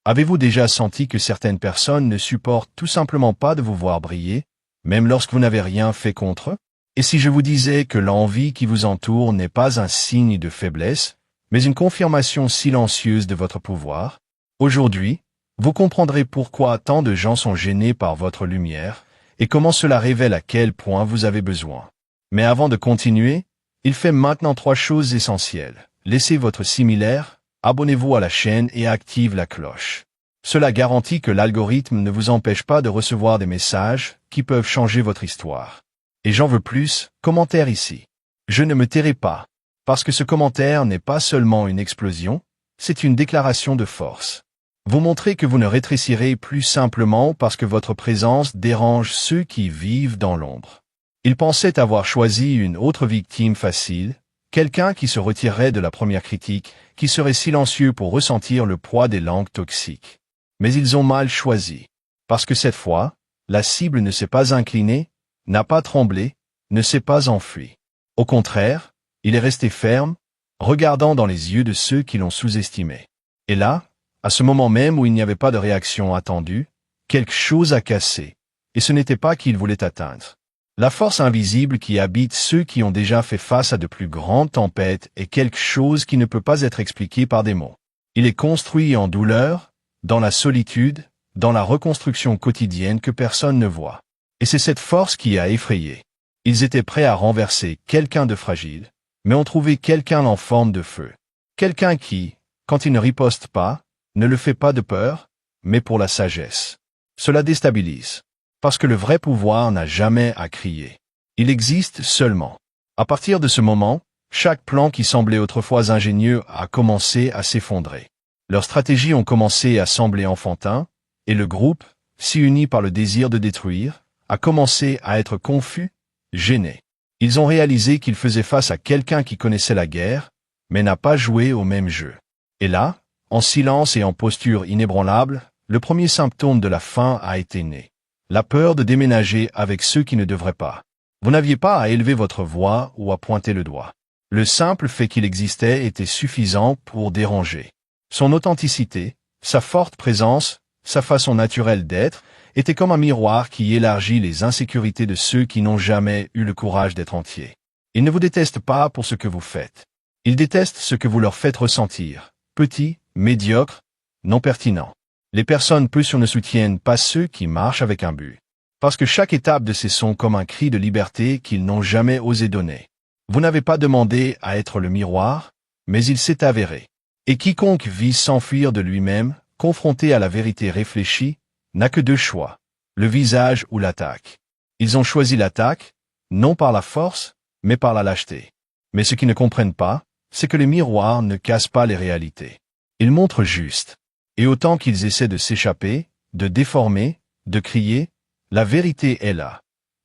Avez-vous déjà senti que certaines personnes ne supportent tout simplement pas de vous voir briller, même lorsque vous n'avez rien fait contre eux? Et si je vous disais que l'envie qui vous entoure n'est pas un signe de faiblesse, mais une confirmation silencieuse de votre pouvoir? Aujourd'hui, vous comprendrez pourquoi tant de gens sont gênés par votre lumière et comment cela révèle à quel point vous avez besoin. Mais avant de continuer, il fait maintenant 3 choses essentielles. Laissez votre similaire, abonnez-vous à la chaîne et active la cloche. Cela garantit que l'algorithme ne vous empêche pas de recevoir des messages qui peuvent changer votre histoire. Et j'en veux plus, commentaire ici. Je ne me tairai pas, parce que ce commentaire n'est pas seulement une explosion, c'est une déclaration de force. Vous montrez que vous ne rétrécirez plus simplement parce que votre présence dérange ceux qui vivent dans l'ombre. Ils pensaient avoir choisi une autre victime facile, quelqu'un qui se retirerait de la première critique, qui serait silencieux pour ressentir le poids des langues toxiques. Mais ils ont mal choisi. Parce que cette fois, la cible ne s'est pas inclinée, n'a pas tremblé, ne s'est pas enfui. Au contraire, il est resté ferme, regardant dans les yeux de ceux qui l'ont sous-estimé. Et là, à ce moment même où il n'y avait pas de réaction attendue, quelque chose a cassé, et ce n'était pas qu'il voulait atteindre. La force invisible qui habite ceux qui ont déjà fait face à de plus grandes tempêtes est quelque chose qui ne peut pas être expliqué par des mots. Il est construit en douleur, dans la solitude, dans la reconstruction quotidienne que personne ne voit. Et c'est cette force qui a effrayé. Ils étaient prêts à renverser quelqu'un de fragile, mais ont trouvé quelqu'un en forme de feu. Quelqu'un qui, quand il ne riposte pas, ne le fait pas de peur, mais pour la sagesse. Cela déstabilise. Parce que le vrai pouvoir n'a jamais à crier. Il existe seulement. À partir de ce moment, chaque plan qui semblait autrefois ingénieux a commencé à s'effondrer. Leurs stratégies ont commencé à sembler enfantins, et le groupe, si uni par le désir de détruire, a commencé à être confus, gêné. Ils ont réalisé qu'ils faisaient face à quelqu'un qui connaissait la guerre, mais n'a pas joué au même jeu. Et là, en silence et en posture inébranlable, le premier symptôme de la fin a été né. La peur de déménager avec ceux qui ne devraient pas. Vous n'aviez pas à élever votre voix ou à pointer le doigt. Le simple fait qu'il existait était suffisant pour déranger. Son authenticité, sa forte présence, sa façon naturelle d'être, était comme un miroir qui élargit les insécurités de ceux qui n'ont jamais eu le courage d'être entiers. Ils ne vous détestent pas pour ce que vous faites. Ils détestent ce que vous leur faites ressentir. Petit, médiocre, non pertinent. Les personnes peu sûres ne soutiennent pas ceux qui marchent avec un but. Parce que chaque étape de ces sons comme un cri de liberté qu'ils n'ont jamais osé donner. Vous n'avez pas demandé à être le miroir, mais il s'est avéré. Et quiconque vise s'enfuir de lui-même, confronté à la vérité réfléchie, n'a que 2 choix, le visage ou l'attaque. Ils ont choisi l'attaque, non par la force, mais par la lâcheté. Mais ce qu'ils ne comprennent pas, c'est que les miroirs ne cassent pas les réalités. Ils montrent juste. Et autant qu'ils essaient de s'échapper, de déformer, de crier, la vérité est là.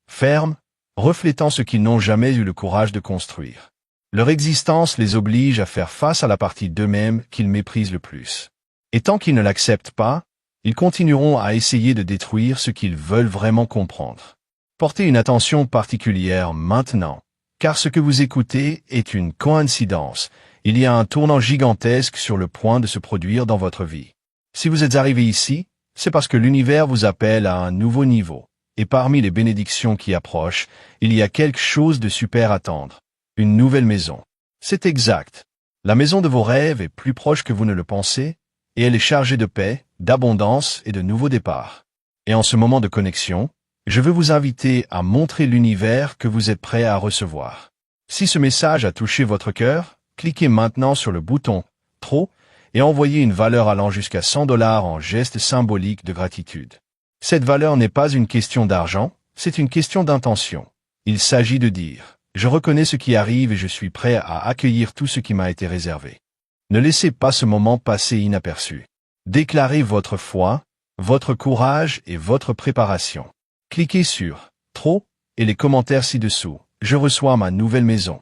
Ferme, reflétant ce qu'ils n'ont jamais eu le courage de construire. Leur existence les oblige à faire face à la partie d'eux-mêmes qu'ils méprisent le plus. Et tant qu'ils ne l'acceptent pas, ils continueront à essayer de détruire ce qu'ils veulent vraiment comprendre. Portez une attention particulière maintenant, car ce que vous écoutez est une coïncidence. Il y a un tournant gigantesque sur le point de se produire dans votre vie. Si vous êtes arrivé ici, c'est parce que l'univers vous appelle à un nouveau niveau. Et parmi les bénédictions qui approchent, il y a quelque chose de super à attendre. Une nouvelle maison. C'est exact. La maison de vos rêves est plus proche que vous ne le pensez, et elle est chargée de paix, d'abondance et de nouveaux départs. Et en ce moment de connexion, je veux vous inviter à montrer l'univers que vous êtes prêt à recevoir. Si ce message a touché votre cœur, cliquez maintenant sur le bouton « Trop » et envoyez une valeur allant jusqu'à $100 en geste symbolique de gratitude. Cette valeur n'est pas une question d'argent, c'est une question d'intention. Il s'agit de dire « Je reconnais ce qui arrive et je suis prêt à accueillir tout ce qui m'a été réservé ». Ne laissez pas ce moment passer inaperçu. Déclarez votre foi, votre courage et votre préparation. Cliquez sur « Trop » et les commentaires ci-dessous. Je reçois ma nouvelle maison.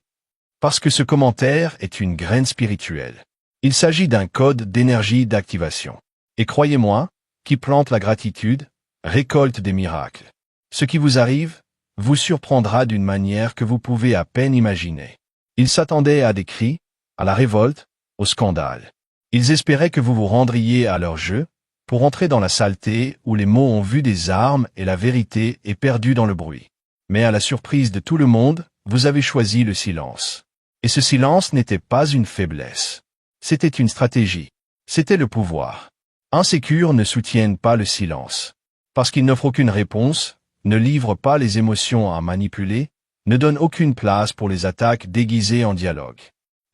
Parce que ce commentaire est une graine spirituelle. Il s'agit d'un code d'énergie d'activation. Et croyez-moi, qui plante la gratitude, récolte des miracles. Ce qui vous arrive, vous surprendra d'une manière que vous pouvez à peine imaginer. Ils s'attendaient à des cris, à la révolte, au scandale. Ils espéraient que vous vous rendriez à leur jeu, pour entrer dans la saleté où les mots ont vu des armes et la vérité est perdue dans le bruit. Mais à la surprise de tout le monde, vous avez choisi le silence. Et ce silence n'était pas une faiblesse. C'était une stratégie. C'était le pouvoir. Insécures ne soutiennent pas le silence. Parce qu'ils n'offrent aucune réponse, ne livrent pas les émotions à manipuler, ne donnent aucune place pour les attaques déguisées en dialogue.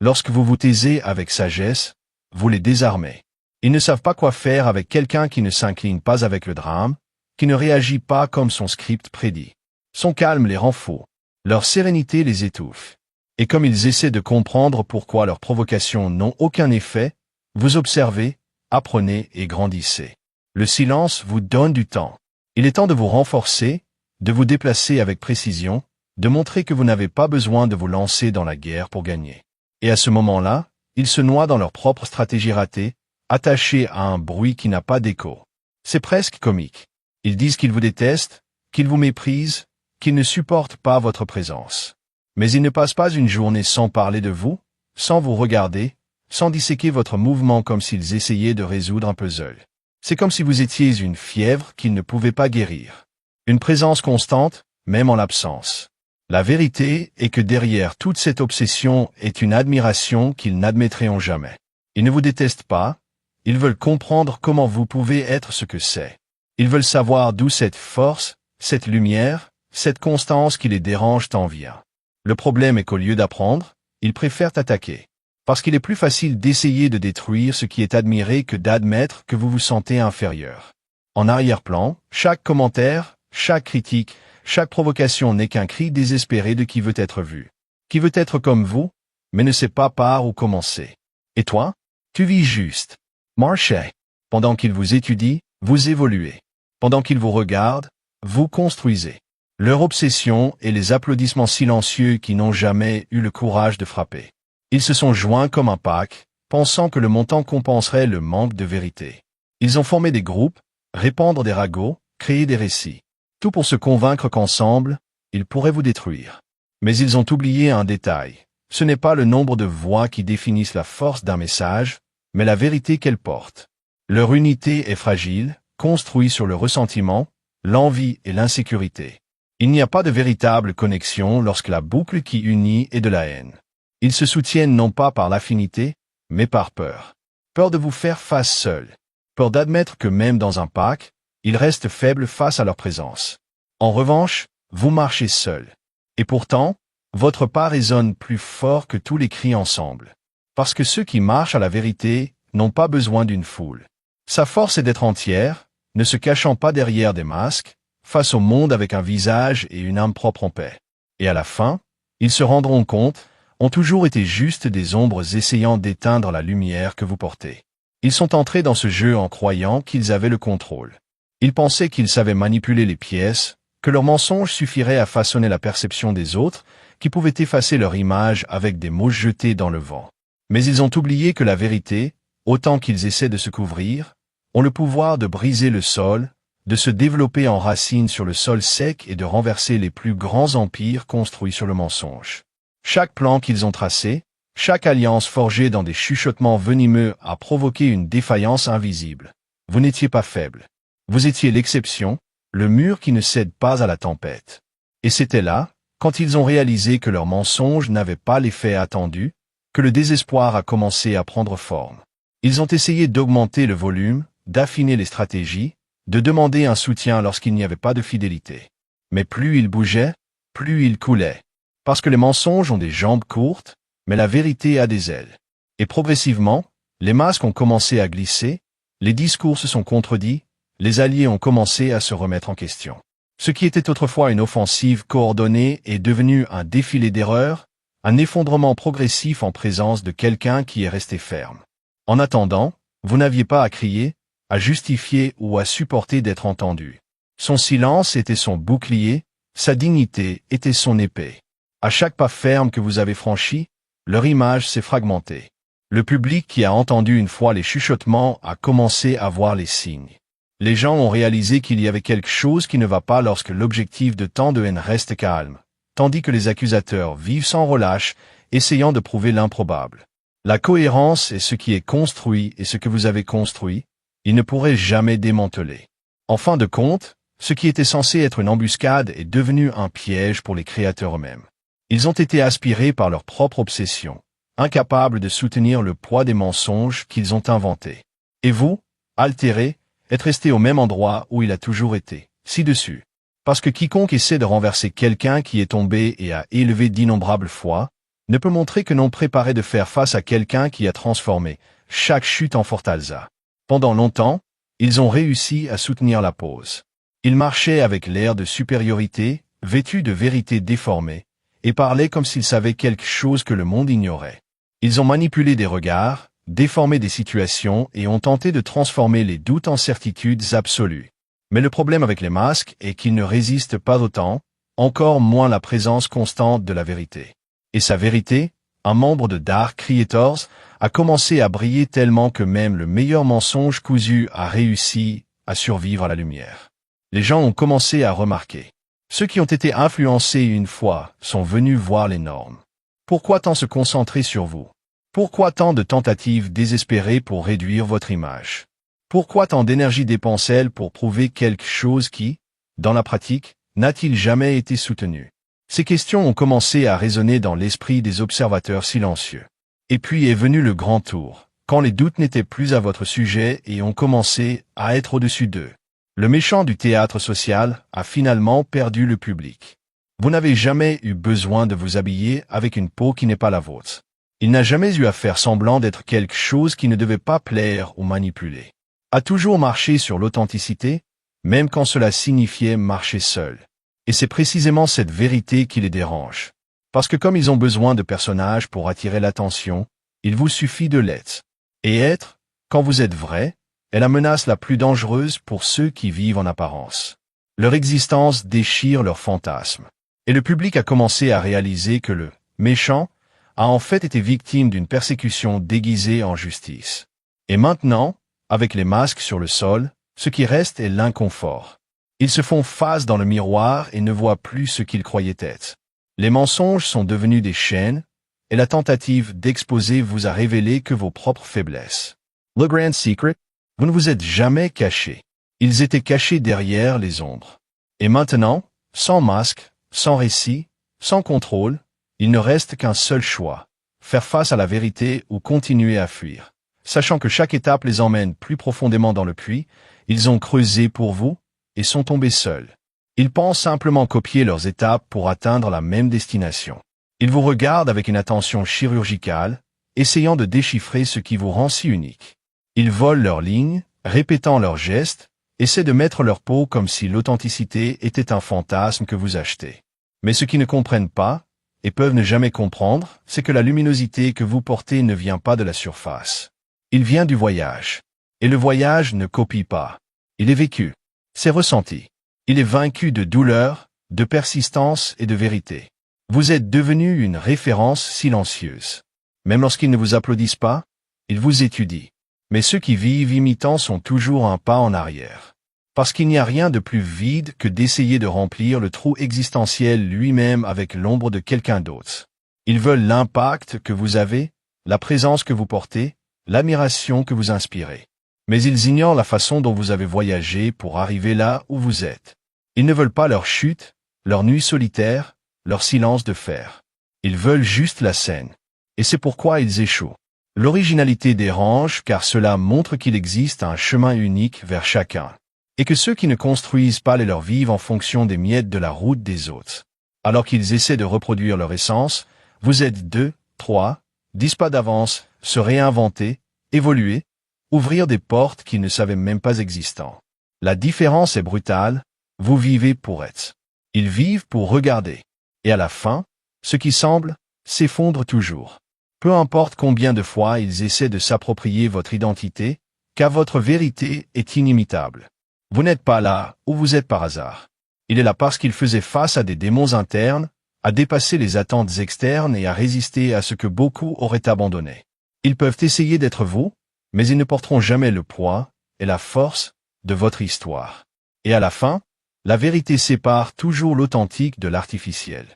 Lorsque vous vous taisez avec sagesse, vous les désarmez. Ils ne savent pas quoi faire avec quelqu'un qui ne s'incline pas avec le drame, qui ne réagit pas comme son script prédit. Son calme les rend faux. Leur sérénité les étouffe. Et comme ils essaient de comprendre pourquoi leurs provocations n'ont aucun effet, vous observez, apprenez et grandissez. Le silence vous donne du temps. Il est temps de vous renforcer, de vous déplacer avec précision, de montrer que vous n'avez pas besoin de vous lancer dans la guerre pour gagner. Et à ce moment-là, ils se noient dans leur propre stratégie ratée, attachés à un bruit qui n'a pas d'écho. C'est presque comique. Ils disent qu'ils vous détestent, qu'ils vous méprisent, qu'ils ne supportent pas votre présence. Mais ils ne passent pas une journée sans parler de vous, sans vous regarder, sans disséquer votre mouvement comme s'ils essayaient de résoudre un puzzle. C'est comme si vous étiez une fièvre qu'ils ne pouvaient pas guérir. Une présence constante, même en l'absence. La vérité est que derrière toute cette obsession est une admiration qu'ils n'admettront jamais. Ils ne vous détestent pas, ils veulent comprendre comment vous pouvez être ce que c'est. Ils veulent savoir d'où cette force, cette lumière, cette constance qui les dérange tant vient. Le problème est qu'au lieu d'apprendre, ils préfèrent attaquer. Parce qu'il est plus facile d'essayer de détruire ce qui est admiré que d'admettre que vous vous sentez inférieur. En arrière-plan, chaque commentaire, chaque critique, chaque provocation n'est qu'un cri désespéré de qui veut être vu. Qui veut être comme vous, mais ne sait pas par où commencer. Et toi? Tu vis juste. Marchez. Pendant qu'ils vous étudient, vous évoluez. Pendant qu'ils vous regardent, vous construisez. Leur obsession est les applaudissements silencieux qui n'ont jamais eu le courage de frapper. Ils se sont joints comme un pack, pensant que le montant compenserait le manque de vérité. Ils ont formé des groupes, répandre des ragots, créer des récits. Tout pour se convaincre qu'ensemble, ils pourraient vous détruire. Mais ils ont oublié un détail. Ce n'est pas le nombre de voix qui définissent la force d'un message, mais la vérité qu'elle porte. Leur unité est fragile, construite sur le ressentiment, l'envie et l'insécurité. Il n'y a pas de véritable connexion lorsque la boucle qui unit est de la haine. Ils se soutiennent non pas par l'affinité, mais par peur. Peur de vous faire face seul. Peur d'admettre que même dans un pack, ils restent faibles face à leur présence. En revanche, vous marchez seul. Et pourtant, votre pas résonne plus fort que tous les cris ensemble. Parce que ceux qui marchent à la vérité n'ont pas besoin d'une foule. Sa force est d'être entière, ne se cachant pas derrière des masques, face au monde avec un visage et une âme propre en paix. Et à la fin, ils se rendront compte, ont toujours été juste des ombres essayant d'éteindre la lumière que vous portez. Ils sont entrés dans ce jeu en croyant qu'ils avaient le contrôle. Ils pensaient qu'ils savaient manipuler les pièces, que leur mensonge suffirait à façonner la perception des autres, qui pouvaient effacer leur image avec des mots jetés dans le vent. Mais ils ont oublié que la vérité, autant qu'ils essaient de se couvrir, ont le pouvoir de briser le sol, de se développer en racines sur le sol sec et de renverser les plus grands empires construits sur le mensonge. Chaque plan qu'ils ont tracé, chaque alliance forgée dans des chuchotements venimeux a provoqué une défaillance invisible. Vous n'étiez pas faible. Vous étiez l'exception, le mur qui ne cède pas à la tempête. Et c'était là, quand ils ont réalisé que leur mensonge n'avait pas l'effet attendu, que le désespoir a commencé à prendre forme. Ils ont essayé d'augmenter le volume, d'affiner les stratégies, de demander un soutien lorsqu'il n'y avait pas de fidélité. Mais plus ils bougeaient, plus ils coulaient. Parce que les mensonges ont des jambes courtes, mais la vérité a des ailes. Et progressivement, les masques ont commencé à glisser, les discours se sont contredits, les alliés ont commencé à se remettre en question. Ce qui était autrefois une offensive coordonnée est devenu un défilé d'erreurs, un effondrement progressif en présence de quelqu'un qui est resté ferme. En attendant, vous n'aviez pas à crier, à justifier ou à supporter d'être entendu. Son silence était son bouclier, sa dignité était son épée. À chaque pas ferme que vous avez franchi, leur image s'est fragmentée. Le public qui a entendu une fois les chuchotements a commencé à voir les signes. Les gens ont réalisé qu'il y avait quelque chose qui ne va pas lorsque l'objectif de tant de haine reste calme, tandis que les accusateurs vivent sans relâche, essayant de prouver l'improbable. La cohérence est ce qui est construit et ce que vous avez construit, Ils ne pourraient jamais démanteler. En fin de compte, ce qui était censé être une embuscade est devenu un piège pour les créateurs eux-mêmes. Ils ont été aspirés par leur propre obsession, incapables de soutenir le poids des mensonges qu'ils ont inventés. Et vous, altéré, êtes resté au même endroit où il a toujours été, ci-dessus. Parce que quiconque essaie de renverser quelqu'un qui est tombé et a élevé d'innombrables fois, ne peut montrer que non préparé de faire face à quelqu'un qui a transformé chaque chute en fortaleza. Pendant longtemps, ils ont réussi à soutenir la pose. Ils marchaient avec l'air de supériorité, vêtus de vérités déformées, et parlaient comme s'ils savaient quelque chose que le monde ignorait. Ils ont manipulé des regards, déformé des situations et ont tenté de transformer les doutes en certitudes absolues. Mais le problème avec les masques est qu'ils ne résistent pas autant, encore moins la présence constante de la vérité. Et sa vérité, un membre de Dark Creators, a commencé à briller tellement que même le meilleur mensonge cousu a réussi à survivre à la lumière. Les gens ont commencé à remarquer. Ceux qui ont été influencés une fois sont venus voir les normes. Pourquoi tant se concentrer sur vous? Pourquoi tant de tentatives désespérées pour réduire votre image? Pourquoi tant d'énergie dépensée pour prouver quelque chose qui, dans la pratique, n'a-t-il jamais été soutenu? Ces questions ont commencé à résonner dans l'esprit des observateurs silencieux. Et puis est venu le grand tour, quand les doutes n'étaient plus à votre sujet et ont commencé à être au-dessus d'eux. Le méchant du théâtre social a finalement perdu le public. Vous n'avez jamais eu besoin de vous habiller avec une peau qui n'est pas la vôtre. Il n'a jamais eu à faire semblant d'être quelque chose qui ne devait pas plaire ou manipuler. A toujours marché sur l'authenticité, même quand cela signifiait marcher seul. Et c'est précisément cette vérité qui les dérange. Parce que comme ils ont besoin de personnages pour attirer l'attention, il vous suffit de l'être. Et être, quand vous êtes vrai, est la menace la plus dangereuse pour ceux qui vivent en apparence. Leur existence déchire leurs fantasmes. Et le public a commencé à réaliser que le méchant a en fait été victime d'une persécution déguisée en justice. Et maintenant, avec les masques sur le sol, ce qui reste est l'inconfort. Ils se font face dans le miroir et ne voient plus ce qu'ils croyaient être. Les mensonges sont devenus des chaînes, et la tentative d'exposer vous a révélé que vos propres faiblesses. Le grand secret, vous ne vous êtes jamais cachés. Ils étaient cachés derrière les ombres. Et maintenant, sans masque, sans récit, sans contrôle, il ne reste qu'un seul choix. Faire face à la vérité ou continuer à fuir. Sachant que chaque étape les emmène plus profondément dans le puits, ils ont creusé pour vous et sont tombés seuls. Ils pensent simplement copier leurs étapes pour atteindre la même destination. Ils vous regardent avec une attention chirurgicale, essayant de déchiffrer ce qui vous rend si unique. Ils volent leurs lignes, répétant leurs gestes, essaient de mettre leur peau comme si l'authenticité était un fantasme que vous achetez. Mais ce qu'ils ne comprennent pas, et peuvent ne jamais comprendre, c'est que la luminosité que vous portez ne vient pas de la surface. Il vient du voyage. Et le voyage ne copie pas. Il est vécu. C'est ressenti. Il est vaincu de douleur, de persistance et de vérité. Vous êtes devenu une référence silencieuse. Même lorsqu'ils ne vous applaudissent pas, ils vous étudient. Mais ceux qui vivent imitant sont toujours un pas en arrière. Parce qu'il n'y a rien de plus vide que d'essayer de remplir le trou existentiel lui-même avec l'ombre de quelqu'un d'autre. Ils veulent l'impact que vous avez, la présence que vous portez, l'admiration que vous inspirez. Mais ils ignorent la façon dont vous avez voyagé pour arriver là où vous êtes. Ils ne veulent pas leur chute, leur nuit solitaire, leur silence de fer. Ils veulent juste la scène. Et c'est pourquoi ils échouent. L'originalité dérange car cela montre qu'il existe un chemin unique vers chacun. Et que ceux qui ne construisent pas les leur vivent en fonction des miettes de la route des autres. Alors qu'ils essaient de reproduire leur essence, vous êtes 2, 3, 10 pas d'avance, se réinventer, évoluer, ouvrir des portes qu'ils ne savaient même pas existantes. La différence est brutale, vous vivez pour être. Ils vivent pour regarder. Et à la fin, ce qui semble, s'effondre toujours. Peu importe combien de fois ils essaient de s'approprier votre identité, car votre vérité est inimitable. Vous n'êtes pas là où vous êtes par hasard. Il est là parce qu'il faisait face à des démons internes, à dépasser les attentes externes et à résister à ce que beaucoup auraient abandonné. Ils peuvent essayer d'être vous, mais ils ne porteront jamais le poids et la force de votre histoire. Et à la fin, la vérité sépare toujours l'authentique de l'artificiel.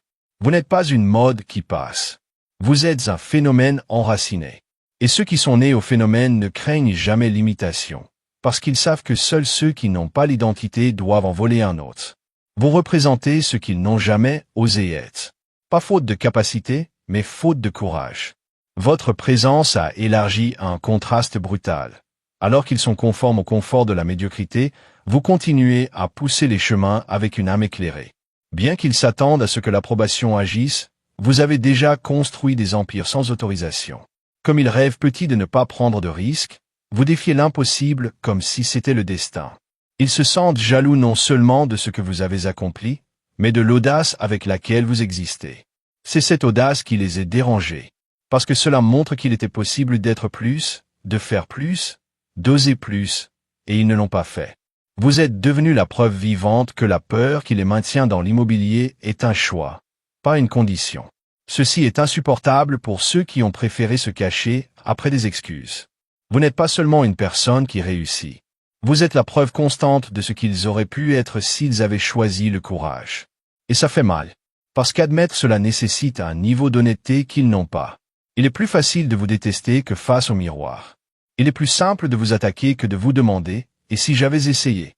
Vous n'êtes pas une mode qui passe. Vous êtes un phénomène enraciné. Et ceux qui sont nés au phénomène ne craignent jamais l'imitation. parce qu'ils savent que seuls ceux qui n'ont pas l'identité doivent en voler un autre. Vous représentez ce qu'ils n'ont jamais osé être. Pas faute de capacité, mais faute de courage. Votre présence a élargi un contraste brutal. Alors qu'ils sont conformes au confort de la médiocrité, vous continuez à pousser les chemins avec une âme éclairée. Bien qu'ils s'attendent à ce que l'approbation agisse, vous avez déjà construit des empires sans autorisation. Comme ils rêvent petits de ne pas prendre de risques, vous défiez l'impossible comme si c'était le destin. Ils se sentent jaloux non seulement de ce que vous avez accompli, mais de l'audace avec laquelle vous existez. C'est cette audace qui les a dérangés, parce que cela montre qu'il était possible d'être plus, de faire plus, d'oser plus, et ils ne l'ont pas fait. Vous êtes devenu la preuve vivante que la peur qui les maintient dans l'immobilier est un choix, pas une condition. Ceci est insupportable pour ceux qui ont préféré se cacher après des excuses. Vous n'êtes pas seulement une personne qui réussit. Vous êtes la preuve constante de ce qu'ils auraient pu être s'ils avaient choisi le courage. Et ça fait mal, parce qu'admettre cela nécessite un niveau d'honnêteté qu'ils n'ont pas. Il est plus facile de vous détester que face au miroir. Il est plus simple de vous attaquer que de vous demander « et si j'avais essayé ?»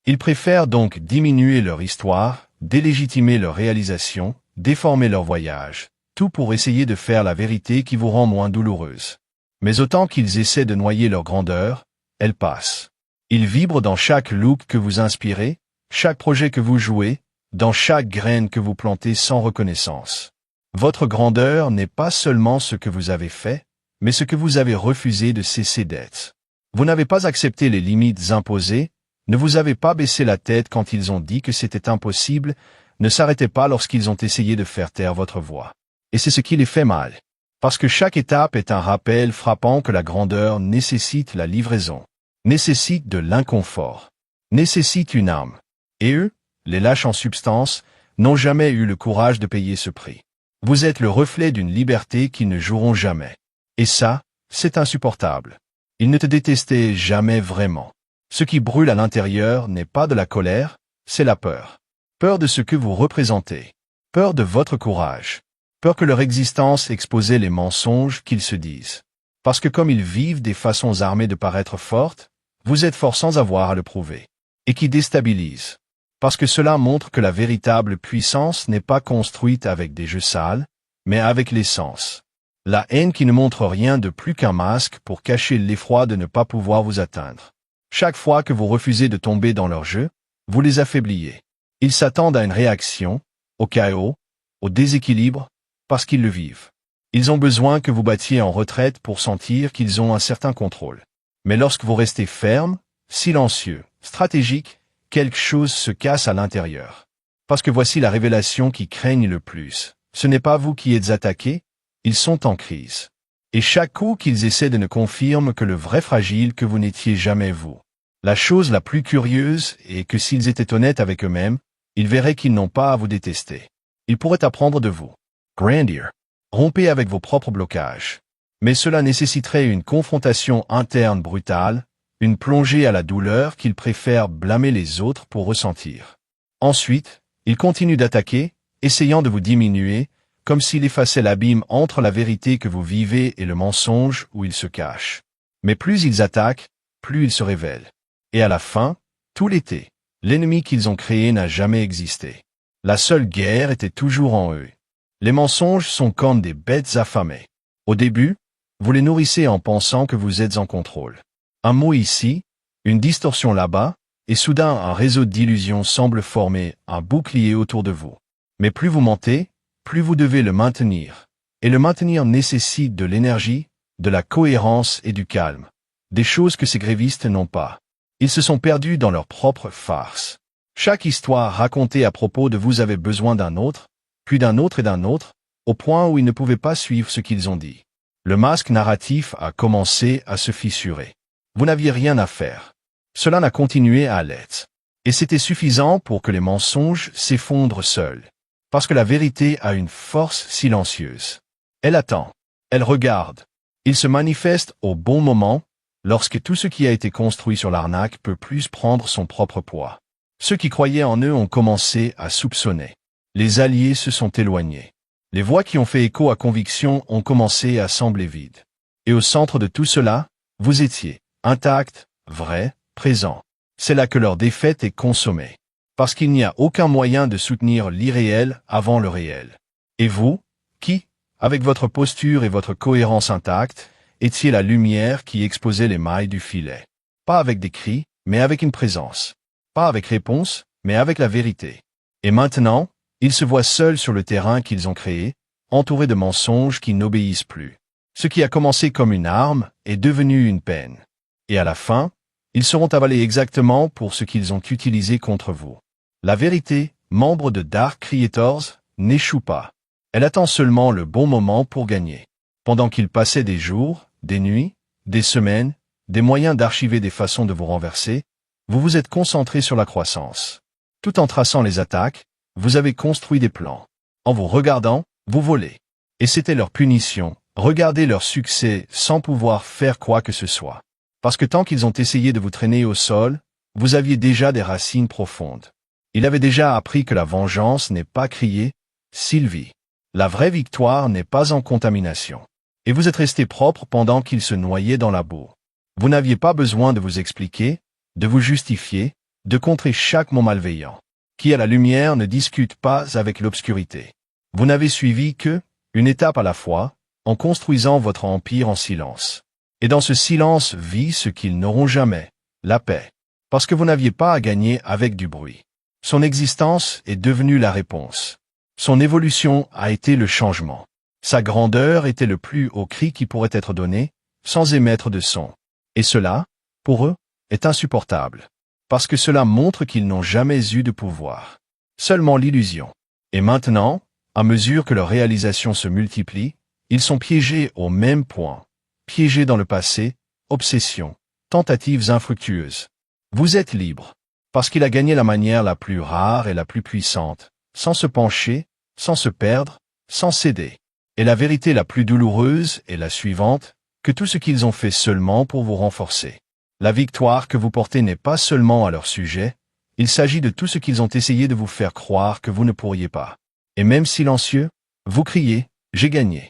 Ils préfèrent donc diminuer leur histoire, délégitimer leur réalisation, déformer leur voyage, tout pour essayer de faire la vérité qui vous rend moins douloureuse. Mais autant qu'ils essaient de noyer leur grandeur, elle passe. Ils vibrent dans chaque look que vous inspirez, chaque projet que vous jouez, dans chaque graine que vous plantez sans reconnaissance. Votre grandeur n'est pas seulement ce que vous avez fait, mais ce que vous avez refusé de cesser d'être. Vous n'avez pas accepté les limites imposées, ne vous avez pas baissé la tête quand ils ont dit que c'était impossible, ne s'arrêtez pas lorsqu'ils ont essayé de faire taire votre voix. Et c'est ce qui les fait mal. Parce que chaque étape est un rappel frappant que la grandeur nécessite la livraison, nécessite de l'inconfort, nécessite une âme. Et eux, les lâches en substance, n'ont jamais eu le courage de payer ce prix. Vous êtes le reflet d'une liberté qu'ils ne joueront jamais. Et ça, c'est insupportable. Ils ne te détestaient jamais vraiment. Ce qui brûle à l'intérieur n'est pas de la colère, c'est la peur. Peur de ce que vous représentez. Peur de votre courage. Peur que leur existence expose les mensonges qu'ils se disent. Parce que comme ils vivent des façons armées de paraître fortes, vous êtes fort sans avoir à le prouver. Et qui déstabilise. Parce que cela montre que la véritable puissance n'est pas construite avec des jeux sales, mais avec l'essence. La haine qui ne montre rien de plus qu'un masque pour cacher l'effroi de ne pas pouvoir vous atteindre. Chaque fois que vous refusez de tomber dans leur jeu, vous les affaibliez. Ils s'attendent à une réaction, au chaos, au déséquilibre, parce qu'ils le vivent. Ils ont besoin que vous battiez en retraite pour sentir qu'ils ont un certain contrôle. Mais lorsque vous restez ferme, silencieux, stratégique, quelque chose se casse à l'intérieur. Parce que voici la révélation qui craignent le plus. Ce n'est pas vous qui êtes attaqués, ils sont en crise. Et chaque coup qu'ils essaient de ne confirme que le vrai fragile que vous n'étiez jamais vous. La chose la plus curieuse est que s'ils étaient honnêtes avec eux-mêmes, ils verraient qu'ils n'ont pas à vous détester. Ils pourraient apprendre de vous. Grandir. Rompez avec vos propres blocages. Mais cela nécessiterait une confrontation interne brutale, une plongée à la douleur qu'ils préfèrent blâmer les autres pour ressentir. Ensuite, ils continuent d'attaquer, essayant de vous diminuer, comme s'il effaçait l'abîme entre la vérité que vous vivez et le mensonge où il se cache. Mais plus ils attaquent, plus ils se révèlent. Et à la fin, tout l'été, l'ennemi qu'ils ont créé n'a jamais existé. La seule guerre était toujours en eux. Les mensonges sont comme des bêtes affamées. Au début, vous les nourrissez en pensant que vous êtes en contrôle. Un mot ici, une distorsion là-bas, et soudain un réseau d'illusions semble former un bouclier autour de vous. Mais plus vous mentez, plus vous devez le maintenir. Et le maintenir nécessite de l'énergie, de la cohérence et du calme. Des choses que ces grévistes n'ont pas. Ils se sont perdus dans leur propre farce. Chaque histoire racontée à propos de vous avait besoin d'un autre, puis d'un autre et d'un autre, au point où ils ne pouvaient pas suivre ce qu'ils ont dit. Le masque narratif a commencé à se fissurer. Vous n'aviez rien à faire. Cela n'a continué à l'être. Et c'était suffisant pour que les mensonges s'effondrent seuls. Parce que la vérité a une force silencieuse. Elle attend. Elle regarde. Il se manifeste au bon moment, lorsque tout ce qui a été construit sur l'arnaque peut plus prendre son propre poids. Ceux qui croyaient en eux ont commencé à soupçonner. Les alliés se sont éloignés. Les voix qui ont fait écho à conviction ont commencé à sembler vides. Et au centre de tout cela, vous étiez, intact, vrai, présent. C'est là que leur défaite est consommée. Parce qu'il n'y a aucun moyen de soutenir l'irréel avant le réel. Et vous, qui, avec votre posture et votre cohérence intacte, étiez la lumière qui exposait les mailles du filet. Pas avec des cris, mais avec une présence. Pas avec réponse, mais avec la vérité. Et maintenant, ils se voient seuls sur le terrain qu'ils ont créé, entourés de mensonges qui n'obéissent plus. Ce qui a commencé comme une arme est devenu une peine. Et à la fin, ils seront avalés exactement pour ce qu'ils ont utilisé contre vous. La vérité, membre de Dark Creators, n'échoue pas. Elle attend seulement le bon moment pour gagner. Pendant qu'ils passaient des jours, des nuits, des semaines, des moyens d'archiver des façons de vous renverser, vous vous êtes concentré sur la croissance. Tout en traçant les attaques, vous avez construit des plans. En vous regardant, vous volez. Et c'était leur punition, regardez leur succès sans pouvoir faire quoi que ce soit. Parce que tant qu'ils ont essayé de vous traîner au sol, vous aviez déjà des racines profondes. Il avait déjà appris que la vengeance n'est pas criée, Sylvie. La vraie victoire n'est pas en contamination. Et vous êtes resté propre pendant qu'il se noyait dans la boue. Vous n'aviez pas besoin de vous expliquer, de vous justifier, de contrer chaque mot malveillant. Qui à la lumière ne discute pas avec l'obscurité. Vous n'avez suivi que, une étape à la fois, en construisant votre empire en silence. Et dans ce silence vit ce qu'ils n'auront jamais, la paix. Parce que vous n'aviez pas à gagner avec du bruit. Son existence est devenue la réponse. Son évolution a été le changement. Sa grandeur était le plus haut cri qui pourrait être donné, sans émettre de son. Et cela, pour eux, est insupportable. Parce que cela montre qu'ils n'ont jamais eu de pouvoir. Seulement l'illusion. Et maintenant, à mesure que leurs réalisations se multiplient, ils sont piégés au même point. Piégés dans le passé, obsession, tentatives infructueuses. Vous êtes libre. Parce qu'il a gagné la manière la plus rare et la plus puissante, sans se pencher, sans se perdre, sans céder. Et la vérité la plus douloureuse est la suivante, que tout ce qu'ils ont fait seulement pour vous renforcer. La victoire que vous portez n'est pas seulement à leur sujet, il s'agit de tout ce qu'ils ont essayé de vous faire croire que vous ne pourriez pas. Et même silencieux, vous criez, j'ai gagné.